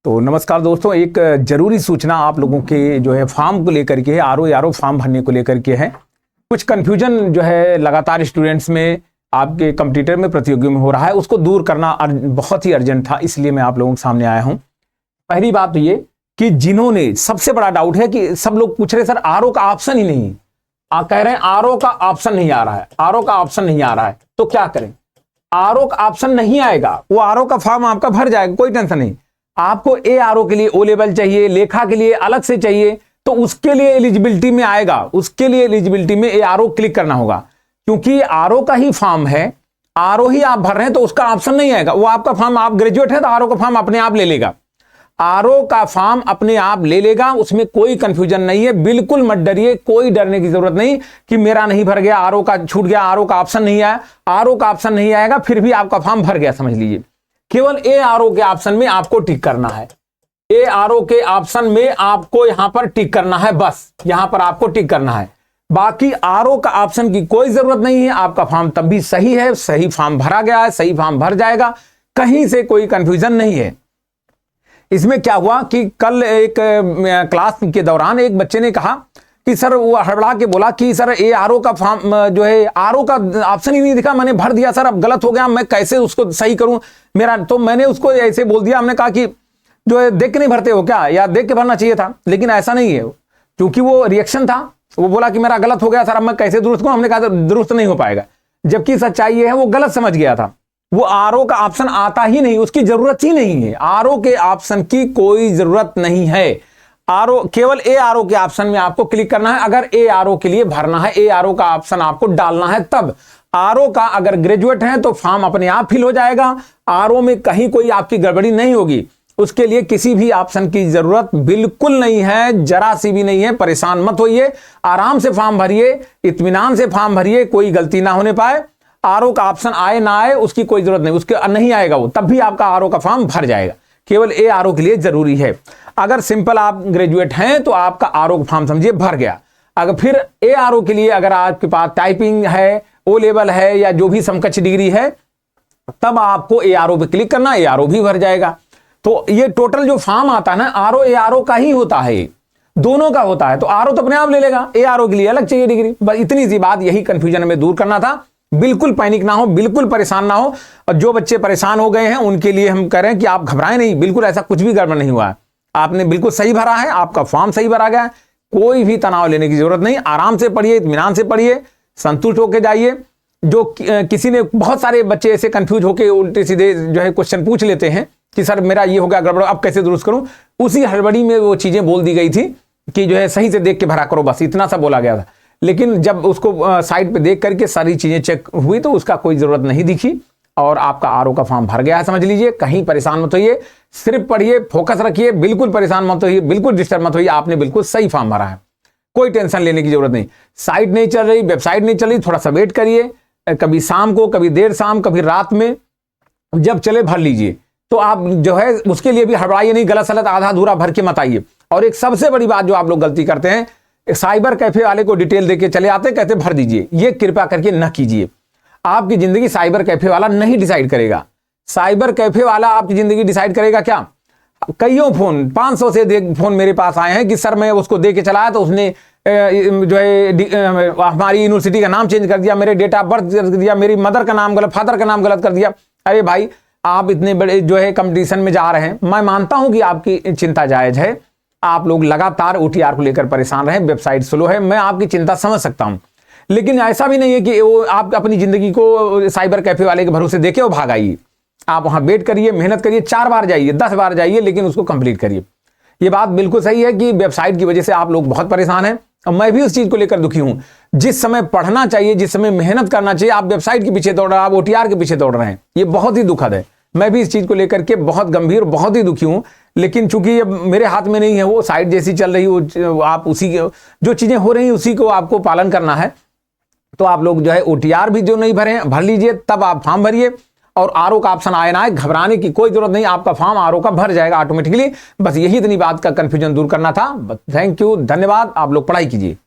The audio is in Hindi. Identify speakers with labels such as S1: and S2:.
S1: तो नमस्कार दोस्तों, एक जरूरी सूचना आप लोगों के जो है फॉर्म को लेकर के है, आरओ फॉर्म भरने को लेकर के है। कुछ कंफ्यूजन जो है लगातार स्टूडेंट्स में, आपके कंप्यूटर में, प्रतियोगियों में हो रहा है, उसको दूर करना बहुत ही अर्जेंट था, इसलिए मैं आप लोगों के सामने आया हूं। पहली बात तो ये कि जिन्होंने, सबसे बड़ा डाउट है कि सब लोग पूछ रहे सर आरओ का ऑप्शन ही नहीं, कह रहे हैं आरओ का ऑप्शन नहीं आ रहा है, आरओ का ऑप्शन नहीं आ रहा है, तो क्या करें? आरओ का ऑप्शन नहीं आएगा, वो आरओ का फॉर्म आपका भर जाएगा, कोई टेंशन नहीं। आपको ए आरओ के लिए ओ लेवल चाहिए, लेखा के लिए अलग से चाहिए, तो उसके लिए एलिजिबिलिटी में आएगा, उसके लिए एलिजिबिलिटी में ए आरओ क्लिक करना होगा, क्योंकि आरओ का ही फॉर्म है, आरओ ही आप भर रहे हैं, तो उसका ऑप्शन नहीं आएगा। वो आपका फॉर्म, आप ग्रेजुएट है तो आरओ का फॉर्म अपने आप ले लेगा, आरओ का फॉर्म अपने आप ले लेगा, उसमें कोई कंफ्यूजन नहीं है। बिल्कुल मत डरिए, कोई डरने की जरूरत नहीं कि मेरा नहीं भर गया, आरओ का छूट गया, आरओ का ऑप्शन नहीं आया। आरओ का ऑप्शन नहीं आएगा फिर भी आपका फॉर्म भर गया, समझ लीजिए। केवल ए आरओ के ऑप्शन में आपको टिक करना है, ए आरओ के ऑप्शन में आपको यहां पर टिक करना है, बस यहां पर आपको टिक करना है। बाकी आरओ का ऑप्शन की कोई जरूरत नहीं है। आपका फॉर्म तब भी सही है, सही फॉर्म भरा गया है, सही फॉर्म भर जाएगा, कहीं से कोई कंफ्यूजन नहीं है। इसमें क्या हुआ कि कल एक क्लास के दौरान एक बच्चे ने कहा कि सर, वो हड़बड़ा के बोला कि सर ए आरओ का फॉर्म जो है, आरओ का ऑप्शन ही नहीं दिखा, मैंने भर दिया सर, अब गलत हो गया, मैं कैसे उसको सही करूं मेरा। तो मैंने उसको ऐसे बोल दिया, हमने कहा कि जो है देख के नहीं भरते हो क्या, या देख के भरना चाहिए था, लेकिन ऐसा नहीं है, क्योंकि वो रिएक्शन था, वो बोला कि मेरा गलत हो गया सर, अब मैं कैसे दुरुस्त करूं। हमने कहा दुरुस्त नहीं हो पाएगा, जबकि सच्चाई ये है वो गलत समझ गया था, वो आरओ का ऑप्शन आता ही नहीं, उसकी जरूरत ही नहीं है, आरओ के ऑप्शन की कोई जरूरत नहीं है। आरओ, केवल ए आरओ के ऑप्शन में आपको क्लिक करना है। अगर ए आरओ के लिए भरना है, ए आरओ का ऑप्शन आपको डालना है, तब आरओ का अगर ग्रेजुएट है तो फॉर्म अपने आप फिल हो जाएगा, आरओ में कहीं कोई आपकी गड़बड़ी नहीं होगी। उसके लिए किसी भी ऑप्शन की जरूरत बिल्कुल नहीं है, जरा सी भी नहीं है। परेशान मत होइए, आराम से फॉर्म भरिए, इत्मीनान से फॉर्म भरिए, कोई गलती ना होने पाए। आरओ का ऑप्शन आए ना आए उसकी कोई जरूरत नहीं, उसके नहीं आएगा वो, तब भी आपका आरओ का फॉर्म भर जाएगा। केवल ए आरओ के लिए जरूरी है। अगर सिंपल आप ग्रेजुएट हैं तो आपका आरओ का फॉर्म समझिए भर गया। अगर फिर ए आरओ के लिए अगर आपके पास टाइपिंग है, ओ लेवल है, या जो भी समकक्ष डिग्री है, तब आपको ए आरओ पे क्लिक करना, ए आरओ भी भर जाएगा। तो ये टोटल जो फॉर्म आता है ना, आरओ ए आरओ का ही होता है, दोनों का होता है। तो आरओ तो अपने आप ले लेगा, ए आरओ के लिए अलग चाहिए डिग्री। बस इतनी सी बात, यही कंफ्यूजन हमें दूर करना था। बिल्कुल पैनिक ना हो, बिल्कुल परेशान ना हो। और जो बच्चे परेशान हो गए हैं उनके लिए हम कह रहे हैं कि आप घबराएं नहीं, बिल्कुल ऐसा कुछ भी गड़बड़ नहीं हुआ है, आपने बिल्कुल सही भरा है, आपका फॉर्म सही भरा गया है, कोई भी तनाव लेने की जरूरत नहीं। आराम से पढ़िए, इत्मीनान से पढ़िए, संतुष्ट होकर जाइए। जो किसी ने, बहुत सारे बच्चे ऐसे कंफ्यूज होकर उल्टे सीधे जो है क्वेश्चन पूछ लेते हैं कि सर मेरा ये हो गया गड़बड़, अब कैसे दुरुस्त करूं। उसी हड़बड़ी में वो चीजें बोल दी गई थी कि जो है सही से देख के भरा करो, बस इतना सा बोला गया था। लेकिन जब उसको साइड पे देख करके सारी चीजें चेक हुई तो उसका कोई जरूरत नहीं दिखी, और आपका आरओ का फॉर्म भर गया है, समझ लीजिए। कहीं परेशान मत होइए, सिर्फ पढ़िए, फोकस रखिए, बिल्कुल परेशान मत होइए, बिल्कुल डिस्टर्ब मत होइए। आपने बिल्कुल सही फॉर्म भरा है, कोई टेंशन लेने की जरूरत नहीं। साइट नहीं चल रही, वेबसाइट नहीं चल रही, थोड़ा सा वेट करिए, कभी शाम को, कभी देर शाम, कभी रात में, जब चले भर लीजिए। तो आप जो है उसके लिए भी हड़बड़ाइए नहीं, गलत सलत आधा अधूरा भर के मत आइए। और एक सबसे बड़ी बात जो आप लोग गलती करते हैं, साइबर कैफे वाले को डिटेल देके चले आते, कहते भर दीजिए, ये कृपया करके न कीजिए। आपकी जिंदगी साइबर कैफे वाला नहीं डिसाइड करेगा। साइबर कैफे वाला आपकी जिंदगी डिसाइड करेगा क्या? कईयों फोन, 500 से फोन मेरे पास आए हैं कि सर मैं उसको दे के चलाया तो उसने जो है हमारी यूनिवर्सिटी का नाम चेंज कर दिया, मेरे डेट ऑफ बर्थ कर दिया, मेरी मदर का नाम गलत, फादर का नाम गलत कर दिया। अरे भाई, आप इतने बड़े जो है कंपटीशन में जा रहे हैं, मैं मानता हूं कि आपकी चिंता जायज है, आप लोग लगातार ओटीआर को लेकर परेशान रहे, वेबसाइट स्लो है, मैं आपकी चिंता समझ सकता हूं। लेकिन ऐसा भी नहीं है कि वो आप अपनी जिंदगी को साइबर कैफे वाले के भरोसे देके और भाग आइए। आप वहां वेट करिए, मेहनत करिए, 4 बार जाइए, 10 बार जाइए, लेकिन उसको कंप्लीट करिए। ये बात बिल्कुल सही है कि वेबसाइट की वजह से आप लोग बहुत परेशान हैं, और मैं भी उस चीज को लेकर दुखी हूं। जिस समय पढ़ना चाहिए, जिस समय मेहनत करना चाहिए, आप वेबसाइट के पीछे दौड़ रहे हैं, आप ओटीआर के पीछे दौड़ रहे हैं, ये बहुत ही दुखद है। मैं भी इस चीज को लेकर के बहुत गंभीर, बहुत ही दुखी हूं। लेकिन चूंकि ये मेरे हाथ में नहीं है, वो साइट जैसी चल रही, वो आप उसी के, जो चीजें हो रही उसी को आपको पालन करना है। तो आप लोग जो है ओटीआर भी जो नहीं भरे भर लीजिए, तब आप फॉर्म भरिए। और आरओ का ऑप्शन आए ना आए, घबराने की कोई जरूरत नहीं, आपका फॉर्म आरओ का भर जाएगा ऑटोमेटिकली। बस यही इतनी बात का कंफ्यूजन दूर करना था। थैंक यू, धन्यवाद। आप लोग पढ़ाई कीजिए।